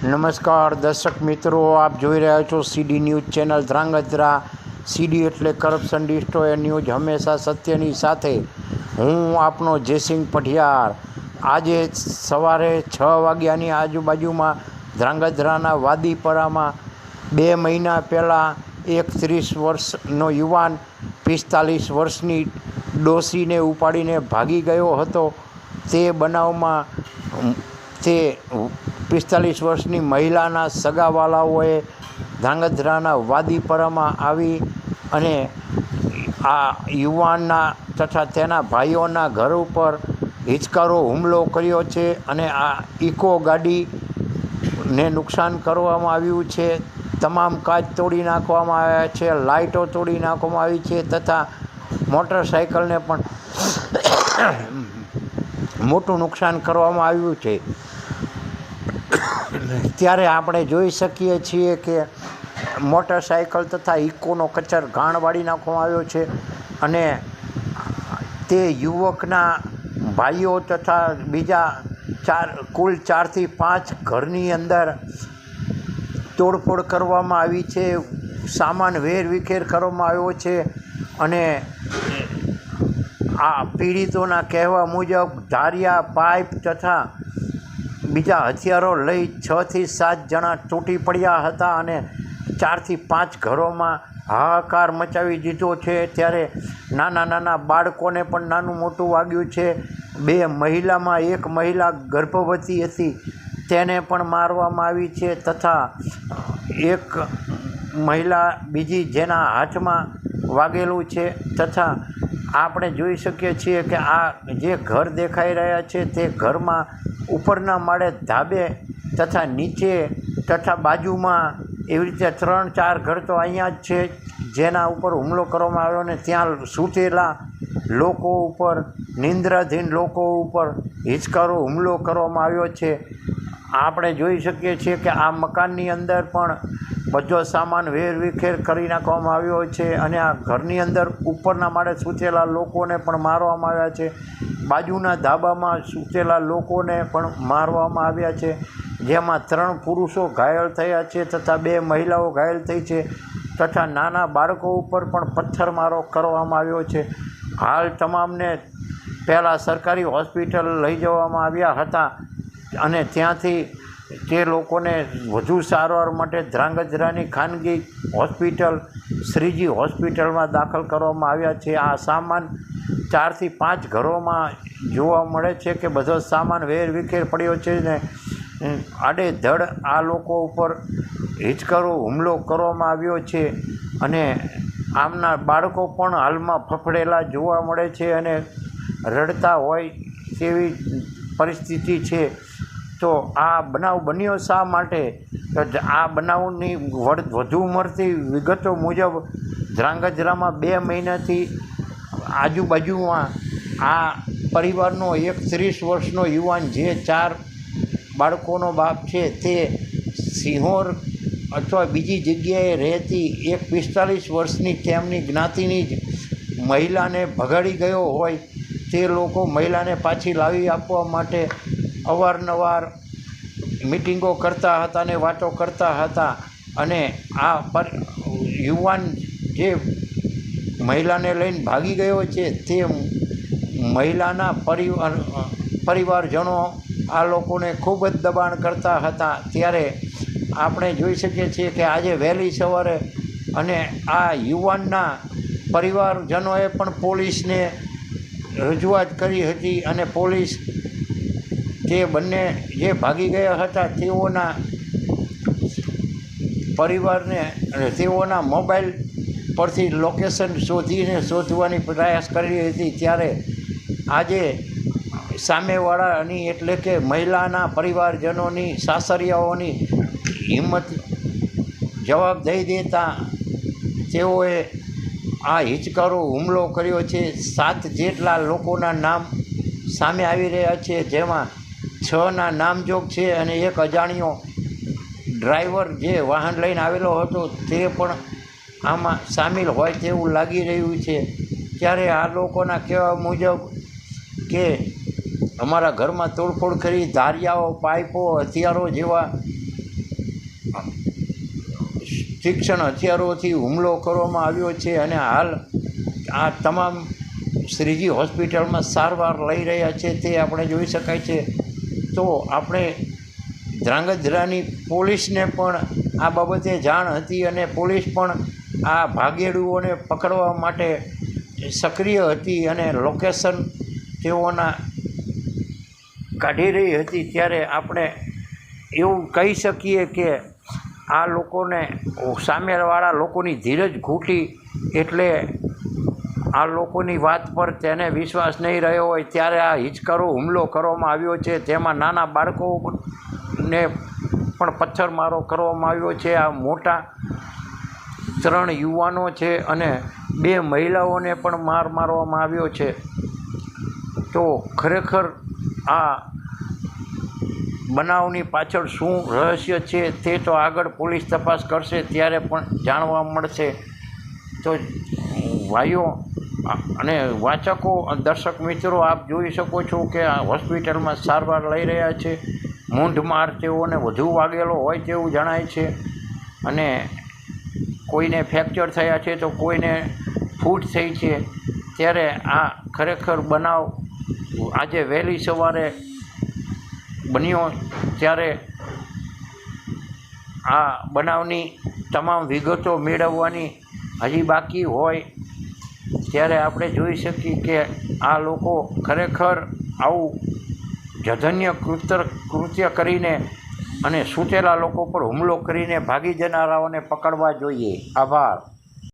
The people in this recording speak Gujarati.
નમસ્કાર દર્શક મિત્રો, આપ જોઈ રહ્યા છો સીડી ન્યૂઝ ચેનલ ધ્રાંગધ્રા. સીડી એટલે કરપ્શન ડિસ્ટ્રોયર ન્યૂઝ, હંમેશા સત્યની સાથે. હું આપનો જયસિંહ પઢિયાર. આજે સવારે 6 વાગ્યાની આજુબાજુમાં ધ્રાંગધ્રાના વાદીપરામાં 2 મહિના પહેલાં એક 30 વર્ષનો યુવાન 45 વર્ષની ડોશીને ઉપાડીને ભાગી ગયો હતો. તે બનાવમાં તે 45 વર્ષની મહિલાના સગાવાલાઓએ ધ્રાંગધ્રાના વાદીપરામાં આવી અને આ યુવાનના તથા તેના ભાઈઓના ઘર ઉપર હિચકારો હુમલો કર્યો છે અને આ ઇકો ગાડીને નુકસાન કરવામાં આવ્યું છે. તમામ કાચ તોડી નાખવામાં આવ્યા છે, લાઇટો તોડી નાખવામાં આવી છે તથા મોટરસાઇકલને પણ મોટું નુકસાન કરવામાં આવ્યું છે. ત્યારે આપણે જોઈ શકીએ છીએ કે મોટરસાઇકલ તથા ઇકોનો કચર ઘાણ વાળી નાખવામાં આવ્યો છે અને તે યુવકના ભાઈઓ તથા બીજા કુલ 4 થી 5 ઘરની અંદર તોડફોડ કરવામાં આવી છે. સામાન વેરવિખેર કરવામાં આવ્યો છે અને આ પીડિતોના કહેવા મુજબ ધારિયા, પાઇપ તથા બીજા હથિયારો લઈ 6 થી 7 જણા તૂટી પડ્યા હતા અને 4 થી 5 ઘરોમાં હાહાકાર મચાવી દીધો છે. ત્યારે નાના બાળકોને પણ નાનું મોટું વાગ્યું છે. 2 મહિલામાં એક મહિલા ગર્ભવતી હતી, તેને પણ મારવામાં આવી છે તથા એક મહિલા બીજી જેના હાથમાં વાગેલું છે. તથા આપણે જોઈ શકીએ છીએ કે આ જે ઘર દેખાઈ રહ્યા છે તે ઘરમાં ઉપરના માળે ધાબે તથા નીચે તથા બાજુમાં એવી રીતે 3-4 ઘર તો અહીંયા જ છે જેના ઉપર હુમલો કરવામાં આવ્યો અને ત્યાં સૂતેલા લોકો ઉપર, નિંદ્રાધીન લોકો ઉપર હિચકારો હુમલો કરવામાં આવ્યો છે. આપણે જોઈ શકીએ છીએ કે આ મકાનની અંદર પણ બધો સામાન વેરવિખેર કરી નાખવામાં આવ્યો છે અને આ ઘરની અંદર ઉપરના માળે સૂતેલા લોકોને પણ મારવામાં આવ્યા છે. બાજુના ધાબામાં સૂતેલા લોકોને પણ મારવામાં આવ્યા છે, જેમાં 3 પુરુષો ઘાયલ થયા છે તથા 2 મહિલાઓ ઘાયલ થઈ છે તથા નાના બાળકો ઉપર પણ પથ્થરમારો કરવામાં આવ્યો છે. હાલ તમામને પહેલાં સરકારી હોસ્પિટલ લઈ જવામાં આવ્યા હતા અને ત્યાંથી તે લોકોને વધુ સારવાર માટે ધ્રાંગધ્રાની ખાનગી હોસ્પિટલ શ્રીજી હોસ્પિટલમાં દાખલ કરવામાં આવ્યા છે. આ સામાન 4 થી 5 ઘરોમાં જોવા મળે છે કે બધો સામાન વેરવિખેર પડ્યો છે ને આડેધડ આ લોકો ઉપર હિચકારો હુમલો કરવામાં આવ્યો છે અને આમના બાળકો પણ હાલમાં ફફડેલા જોવા મળે છે અને રડતા હોય તેવી પરિસ્થિતિ છે. તો આ બનાવ બન્યો શા માટે? આ બનાવની વધુ મળતી વિગતો મુજબ ધ્રાંગધ્રામાં 2 મહિનાથી આજુબાજુમાં આ પરિવારનો એક 30 વર્ષનો યુવાન જે 4 બાળકોનો બાપ છે તે સિંહોર અથવા બીજી જગ્યાએ રહેતી એક 45 વર્ષની તેમની જ્ઞાતિની જ મહિલાને ભગાડી ગયો હોય. તે લોકો મહિલાને પાછી લાવી આપવા માટે અવારનવાર મિટિંગો કરતા હતા અને વાતો કરતા હતા અને આ યુવાન જે મહિલાને લઈને ભાગી ગયો છે તે મહિલાના પરિવારજનો આ લોકોને ખૂબ જ દબાણ કરતા હતા. ત્યારે આપણે જોઈ શકીએ છીએ કે આજે વહેલી સવારે અને આ યુવાનના પરિવારજનોએ પણ પોલીસને રજૂઆત કરી હતી અને પોલીસ તે બંને જે ભાગી ગયા હતા તેઓના પરિવારને તેઓના મોબાઈલ પરથી લોકેશન શોધવાની પ્રયાસ કરી હતી. ત્યારે આજે સામેવાળાની એટલે કે મહિલાના પરિવારજનોની, સાસરિયાઓની હિંમત જવાબ દઈ દેતા તેઓએ આ હિચકારો હુમલો કર્યો છે. 7 જેટલા લોકોના નામ સામે આવી રહ્યા છે, જેમાં 6ના નામજોગ છે અને એક અજાણ્યો ડ્રાઈવર જે વાહન લઈને આવેલો હતો તે પણ આમાં સામેલ હોય તેવું લાગી રહ્યું છે. ત્યારે આ લોકોના કહેવા મુજબ કે અમારા ઘરમાં તોડફોડ કરી ધારિયાઓ, પાઇપો, હથિયારો જેવા તીક્ષ્ણ હથિયારોથી હુમલો કરવામાં આવ્યો છે અને હાલ આ તમામ શ્રીજી હોસ્પિટલમાં સારવાર લઈ રહ્યા છે તે આપણે જોઈ શકાય છે. તો આપણે ધ્રાંગધ્રાની પોલીસને પણ આ બાબતે જાણ હતી અને પોલીસ પણ આ ભાગેડુઓને પકડવા માટે સક્રિય હતી અને લોકેશન તેઓના કાઢી રહી હતી. ત્યારે આપણે એવું કહી શકીએ કે આ લોકોને સામેવાળા લોકોની ધીરજ ઘૂંટી એટલે આ લોકોની વાત પર તેને વિશ્વાસ નહીં રહ્યો હોય ત્યારે આ હિચકારો હુમલો કરવામાં આવ્યો છે. તેમાં નાના બાળકોને પણ પથ્થરમારો કરવામાં આવ્યો છે. આ મોટા 3 યુવાનો છે અને 2 મહિલાઓને પણ માર મારવામાં આવ્યો છે. તો ખરેખર આ બનાવની પાછળ શું રહસ્ય છે તે તો આગળ પોલીસ તપાસ કરશે ત્યારે પણ જાણવા મળશે. તો ભાઈઓ અને વાચકો, દર્શક મિત્રો, આપ જોઈ શકો છો કે આ હોસ્પિટલમાં સારવાર લઈ રહ્યા છે. મૂંઢમાર તેઓને વધુ વાગેલો હોય તેવું જણાય છે અને કોઈને ફ્રેક્ચર થયા છે તો કોઈને ફૂટ થઈ છે. ત્યારે આ ખરેખર બનાવ આજે વહેલી સવારે બન્યો ત્યારે આ બનાવની તમામ વિગતો મેળવવાની હજી બાકી હોય ત્યારે આપણે જોઈ શકીએ કે આ લોકો ખરેખર આવું જધન્ય કૃત્ય કરીને અને સૂતેલા લોકો પર હુમલો કરીને ભાગી જનારાઓને પકડવા જોઈએ. આભાર.